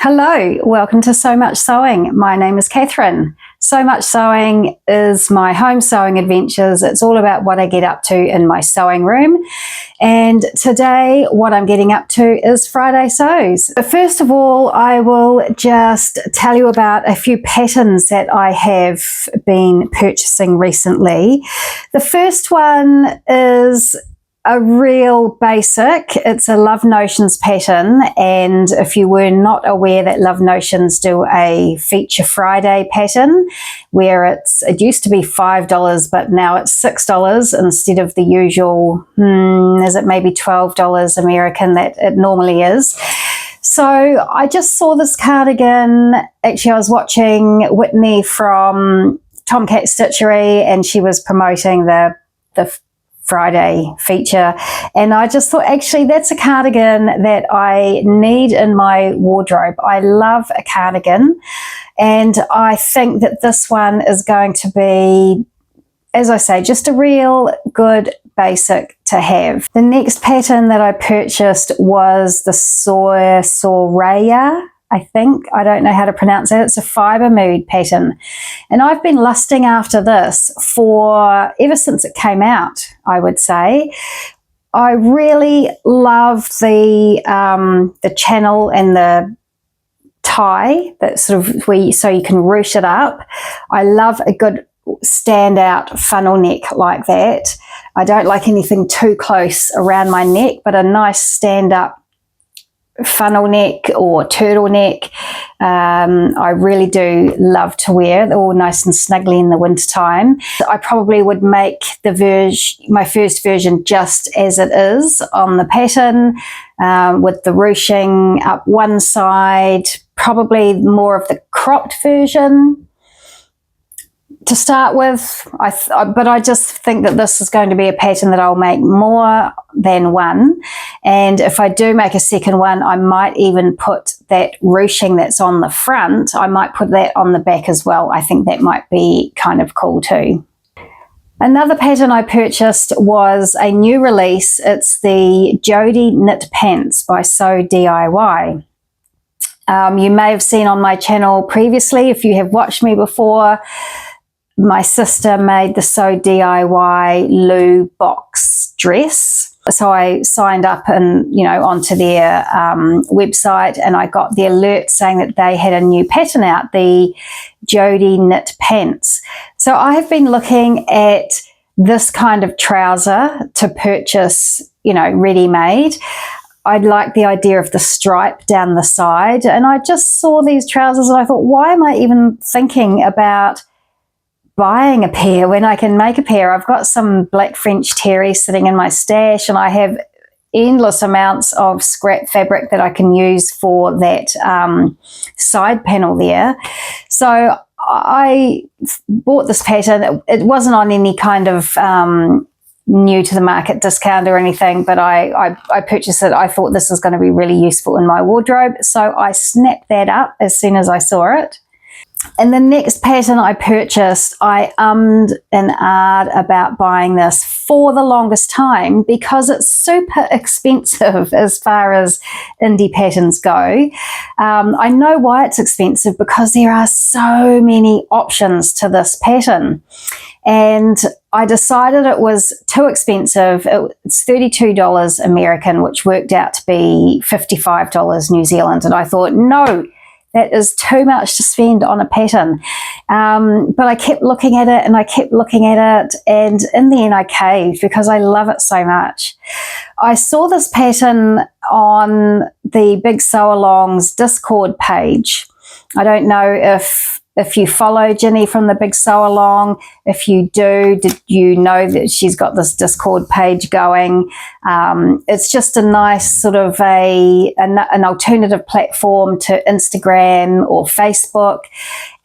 Hello, welcome to So Much Sewing. My name is Catherine. So Much Sewing is my home sewing adventures. It's all about what I get up to in my sewing room. And today what I'm getting up to is Friday Sews. But first of all, I will just tell you about a few patterns that I have been purchasing recently. The first one is a real basic. It's a Love Notions pattern, and if you were not aware that Love Notions do a Feature Friday pattern where it used to be $5 but now it's $6 instead of the usual is it maybe $12 American that it normally is. So I just saw this cardigan. Actually, I was watching Whitney from Tomcat Stitchery and she was promoting the Friday feature, and I just thought, actually, that's a cardigan that I need in my wardrobe. I love a cardigan, and I think that this one is going to be, as I say, just a real good basic to have. The next pattern that I purchased was the Soraya, I think. I don't know how to pronounce it. It's a Fibre mood pattern. And I've been lusting after this for ever since it came out, I would say. I really love the channel and the tie that sort of so you can ruche it up. I love a good standout funnel neck like that. I don't like anything too close around my neck, but a nice stand up funnel neck or turtleneck. I really do love to wear. They're all nice and snuggly in the winter time. I probably would make my first version just as it is on the pattern, with the ruching up one side, probably more of the cropped version to start with. But I just think that this is going to be a pattern that I'll make more than one, and if I do make a second one, I might even put that ruching that's on the front, I might put that on the back as well. I think that might be kind of cool too. Another pattern I purchased was a new release. It's the Jodi knit pants by Sew DIY. You may have seen on my channel previously, if you have watched me before, my sister made the Sew DIY Lou box dress. So I signed up and, onto their website, and I got the alert saying that they had a new pattern out, the Jodi knit pants. So I have been looking at this kind of trouser to purchase, ready-made. I like the idea of the stripe down the side, and I just saw these trousers and I thought, why am I even thinking about buying a pair when I can make a pair? I've got some black French terry sitting in my stash, and I have endless amounts of scrap fabric that I can use for that side panel there. So I bought this pattern. It wasn't on any kind of new to the market discount or anything, but I purchased it. I thought this was going to be really useful in my wardrobe, so I snapped that up as soon as I saw it. And the next pattern I purchased, I ummed and ahed about buying this for the longest time because it's super expensive as far as indie patterns go. I know why it's expensive, because there are so many options to this pattern. And I decided it was too expensive. It's $32 American, which worked out to be $55 New Zealand. And I thought, no, that is too much to spend on a pattern. But I kept looking at it and I kept looking at it, and in the end I caved because I love it so much. I saw this pattern on the Big Sew Along's Discord page. I don't know if you follow Ginny from the Big Sew Along. If you do, did you know that she's got this Discord page going? It's just a nice sort of an alternative platform to Instagram or Facebook.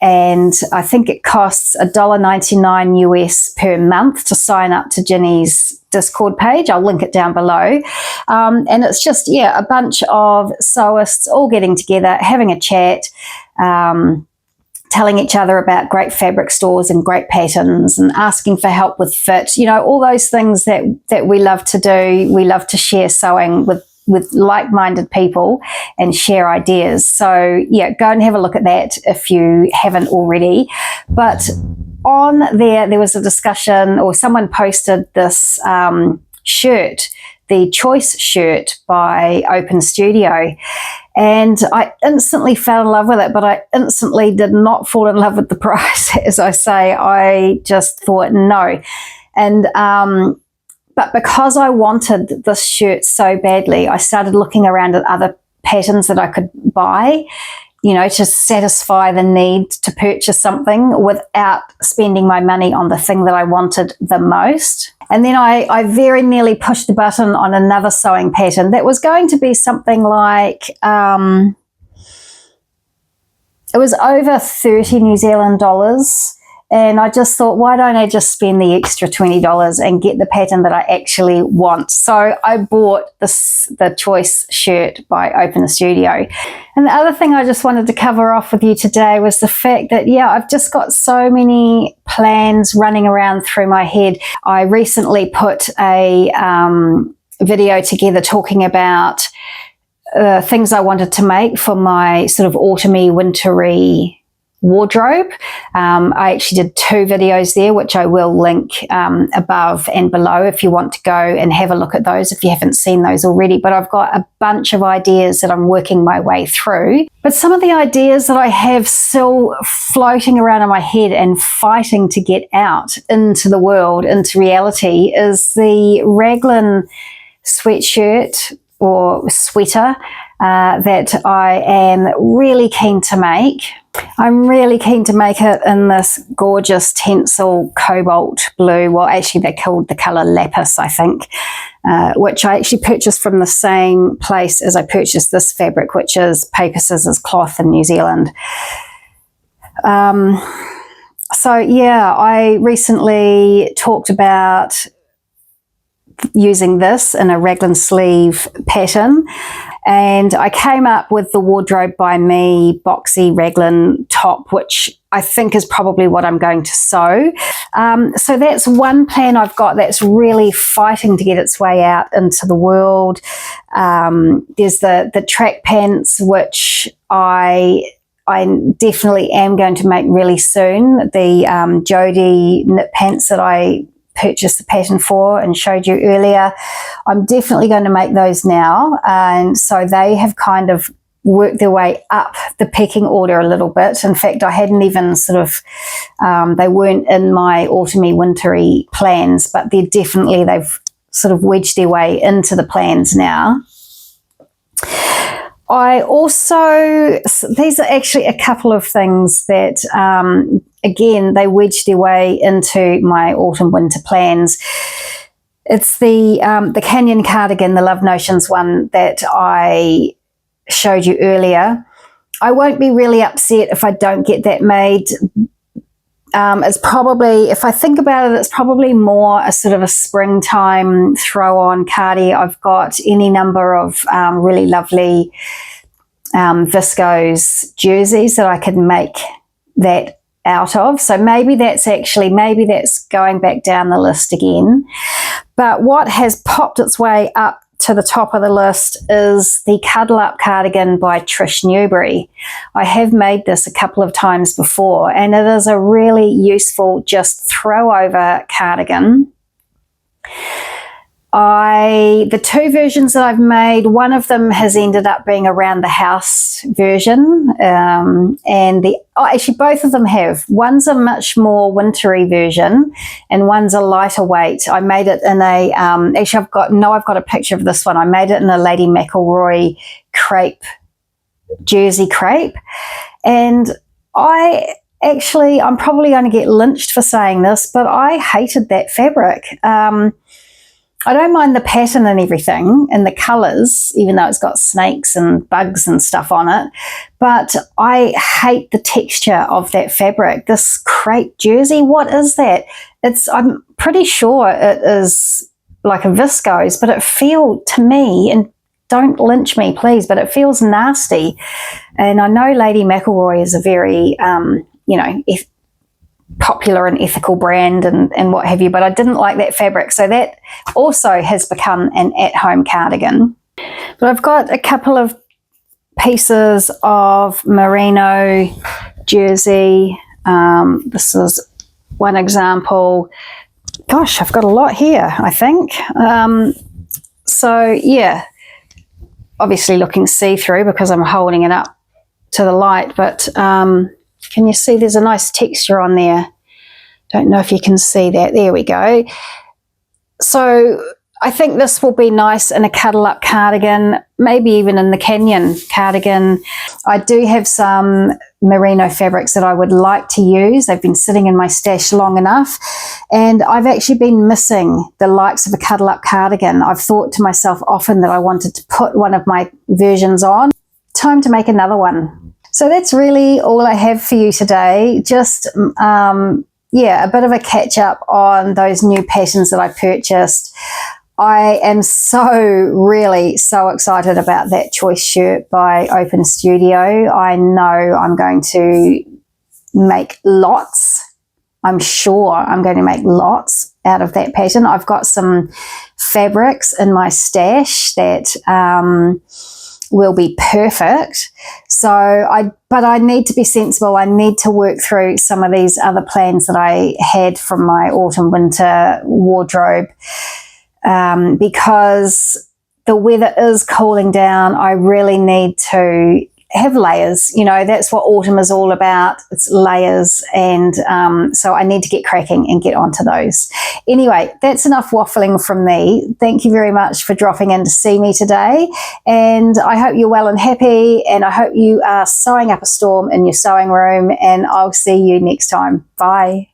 And I think it costs $1.99 US per month to sign up to Ginny's Discord page. I'll link it down below. And it's just, a bunch of sewists all getting together, having a chat, telling each other about great fabric stores and great patterns, and asking for help with fit, all those things that we love to do. We love to share sewing with with like-minded people and share ideas. So yeah, go and have a look at that if you haven't already. But on there was a discussion, or someone posted this shirt, the Choice shirt by Open Studio. And I instantly fell in love with it, but I instantly did not fall in love with the price. As I say, I just thought no. And but because I wanted this shirt so badly, I started looking around at other patterns that I could buy, you know, to satisfy the need to purchase something without spending my money on the thing that I wanted the most. And then I very nearly pushed the button on another sewing pattern that was going to be something like, it was over 30 New Zealand dollars. And I just thought, why don't I just spend the extra $20 and get the pattern that I actually want? So I bought the Choice shirt by Open Studio. And the other thing I just wanted to cover off with you today was the fact that, yeah, I've just got so many plans running around through my head. I recently put a video together talking about things I wanted to make for my sort of autumny, wintry wardrobe. I actually did 2 videos there, which I will link above and below if you want to go and have a look at those if you haven't seen those already. But I've got a bunch of ideas that I'm working my way through. But some of the ideas that I have still floating around in my head and fighting to get out into the world, into reality, is the Raglan sweatshirt or sweater that I am really keen to make. I'm really keen to make it in this gorgeous tencel cobalt blue. Well, actually they're called the colour lapis, I think, which I actually purchased from the same place as I purchased this fabric, which is Paper Scissors Cloth in New Zealand. So yeah, I recently talked about using this in a raglan sleeve pattern, and I came up with the Wardrobe by Me Boxy raglan top, which I think is probably what I'm going to sew. So that's one plan I've got that's really fighting to get its way out into the world. There's the track pants, which I definitely am going to make really soon. The Jodi knit pants that I purchased the pattern for and showed you earlier, I'm definitely going to make those now. And so they have kind of worked their way up the pecking order a little bit. In fact, I hadn't even sort of, they weren't in my autumny wintry plans, but they've sort of wedged their way into the plans now. I also, these are actually a couple of things that, again, they wedged their way into my autumn winter plans. It's the Canyon cardigan, the Love Notions one that I showed you earlier. I won't be really upset if I don't get that made. It's probably, if I think about it, it's probably more a sort of a springtime throw-on cardi. I've got any number of really lovely viscose jerseys that I could make that out of. So maybe that's going back down the list again. But what has popped its way up to the top of the list is the Cuddle Up cardigan by Trish Newberry. I have made this a couple of times before, and it is a really useful just throw over cardigan. The 2 versions that I've made, one of them has ended up being a round the house version, and actually both of them have. One's a much more wintry version, and one's a lighter weight. I made it in a actually I've got a picture of this one. I made it in a Lady McElroy crepe, jersey crepe, and I'm probably going to get lynched for saying this, but I hated that fabric. I don't mind the pattern and everything and the colours, even though it's got snakes and bugs and stuff on it, but I hate the texture of that fabric. This crepe jersey, what is that? I'm pretty sure it is like a viscose, but it feels to me, and don't lynch me please, but it feels nasty. And I know Lady McElroy is a very, popular and ethical brand and what have you, but I didn't like that fabric. So that also has become an at-home cardigan. But I've got a couple of pieces of merino jersey. This is one example. Gosh, I've got a lot here, I think. So yeah, obviously looking see-through because I'm holding it up to the light, but can you see there's a nice texture on there? Don't know if you can see that. There we go. So I think this will be nice in a cuddle-up cardigan, maybe even in the Canyon cardigan. I do have some merino fabrics that I would like to use. They've been sitting in my stash long enough, and I've actually been missing the likes of a cuddle-up cardigan. I've thought to myself often that I wanted to put one of my versions on. Time to make another one. So that's really all I have for you today. Just yeah, a bit of a catch up on those new patterns that I purchased. I am really so excited about that choice shirt by Open Studio. I know I'm going to make lots. I'm sure I'm going to make lots out of that pattern. I've got some fabrics in my stash that will be perfect. But I need to be sensible. I need to work through some of these other plans that I had from my autumn winter wardrobe. Because the weather is cooling down, I really need to have layers. You know, that's what autumn is all about. It's layers, and so I need to get cracking and get onto those. Anyway, that's enough waffling from me. Thank you very much for dropping in to see me today, and I hope you're well and happy, and I hope you are sewing up a storm in your sewing room, and I'll see you next time. Bye.